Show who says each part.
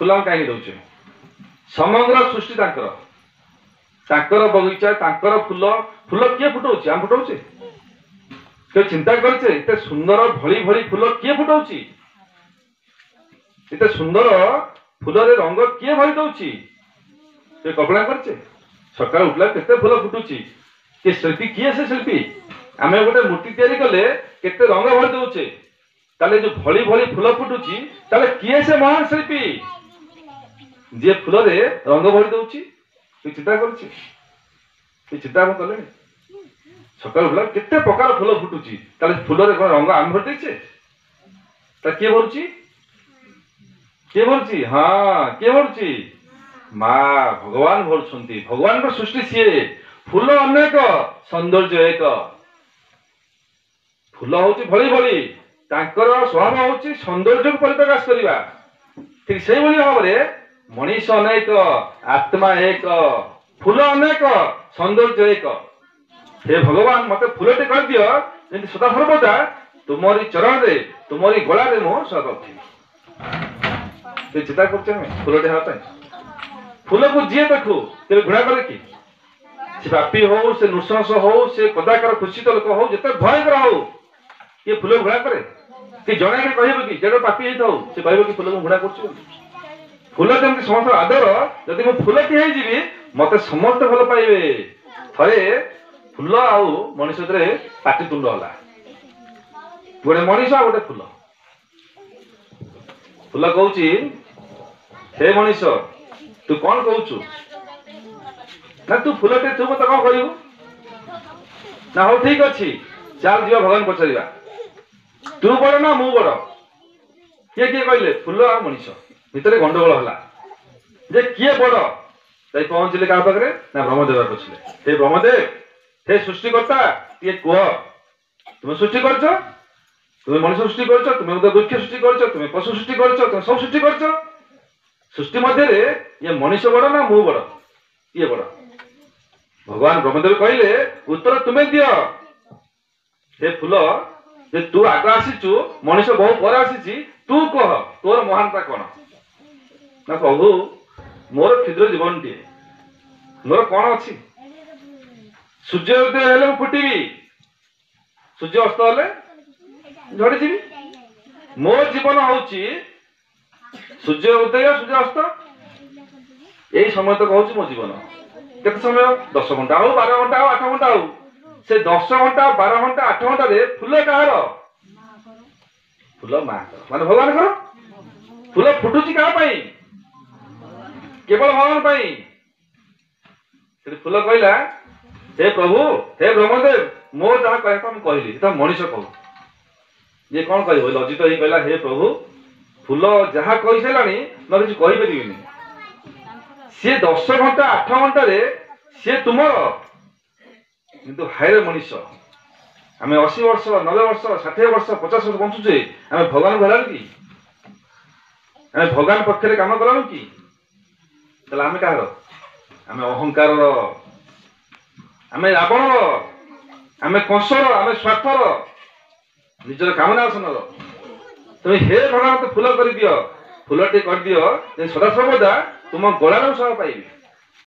Speaker 1: फूल कहीं दौचे समग्र सृष्टि तांकर बगीचा तांकर फूल फूल किए फुटाऊँ आम फुटाऊे के चिंता करचे एते सुंदर भली भली फूल किए फुटाऊँ एते सुंदर फूल रंग किए भरी दौची कल्पना करचे सकाल उठला केते फूल फुटुची के शिल्पी किए से शिल्पी आम गोटे मूर्ति तैयारी कले केते रंग भरी दौचे ताले जो भली भली फूल फुटुची ताले किए से महान शिल्पी जे फूल रे रंग भरी दौची चिंता करचे चिंता हम कले सकाल उठला केते प्रकार फूल फुटुची ताले फूल रे रंग आम भरी देचे ता किए भरुची किए भरुची हाँ किए भरुची माँ भगवान भरुछंती भगवान को सृष्टि सीए फूल अनेक सौंदर्य एक फूल होची भली भली तांकर स्वभाव होची सौंदर्य को परिप्रकाश करिवा ठीक सेही भली भाबरे मनीष अनेक आत्मा एक फूल अनेक सौंदर्य एक हे भगवान मते फूलटे कर दियो जेंति सदा सर्वदा तुमरी चरण रे तुमरी गला रे मो स्वागत थी चिंता करछे फूलटे हाथ फूल को जी देखू तेरे घृणा करे कि से पापी हो से नृशंस हो से कदाकार खुशित लोक हो जिते भयंकर हो ये फूल घृणा करे कि जने के कहबो कि जेडो पापी हेई थाउ से कहबो कि फूल को घृणा करछु फूल जेमति समस्त आदर जदि मो फूल की हेई जीवी मते समस्त भल पाइबे थरे फूल आउ मनुष्य रे पाटी तुंड होला गोटे मनुष्य गोटे फूल फूल कहूची हे मनुष्य तू कौन कहू ना तू फूलटे तू मत कौन कहू ना हो ठीक अच्छी चल जीवा भगवान पचारा तू बड़ ना मु बड़ किए किए कहले फूल आ मनीष भितर गंडगोल है जे किए बड़ जाई पहुंचले क्या पाखे ना ब्रह्मदेव पछले हे ब्रह्मदेव हे सृष्टिकर्ता ये कह तुम सृष्टि कर तुम्हें मनुष्य सृष्टि कर तुम्हें वृक्ष सृष्टि कर तुम्हें पशु सृष्टि कर तुम्हें सब सृष्टि कर सृष्टि मध्य ये मनुष्य बड़ ना मु बड़ ये बड़ भगवान ब्रह्मदेव कहले उत्तर तुम्हें दियो हे फूल जे तू आग आसीचु मनुष्य बहु पर आसी तू कह तोर महानता कौन ना प्रभु मोर क्षुद्र जीवन टे मोर कौन अच्छी सूर्य उदय हेले फुटबी सूर्य अस्त हेले झड़ी मो जीवन होची सूर्य उदय सूर्य अस्त यही समय तो कहूँ मो जीवन केते समय 10 घंटा हो 12 घंटा हो 8 घंटा हो से 10 घंटा 12 घंटा 8 घंटा रे फूल कहार फूल माँ माने भगवान कर फूल फुटुची क्या केवल भगवान पाई फूल कहला हे प्रभु हे ब्रह्मदेव मो जहाँ कह कहली मनीष कहू ये कौन कह लज्जित हो कहला हे प्रभु फूल जहाँ कही साराणी मैं किसी कहीपरि सी 10 घंटा 8 घंटा रे सी तुमर किंतु हाय मनीष आम 80 वर्ष 90 वर्ष 60 वर्ष 50 वर्ष बंचुचे आम भगवान को हरालु कि आम भगवान पक्षरे काम कलु कि आम कह आम अहंकार आम रावण आम कंसर आम स्वार्थर निजर कामना आसनर तुम हे भगवान मत फूल कर दियो फूलटे कर दियो सदा सर्वदा तुम गलार सह पाइबी।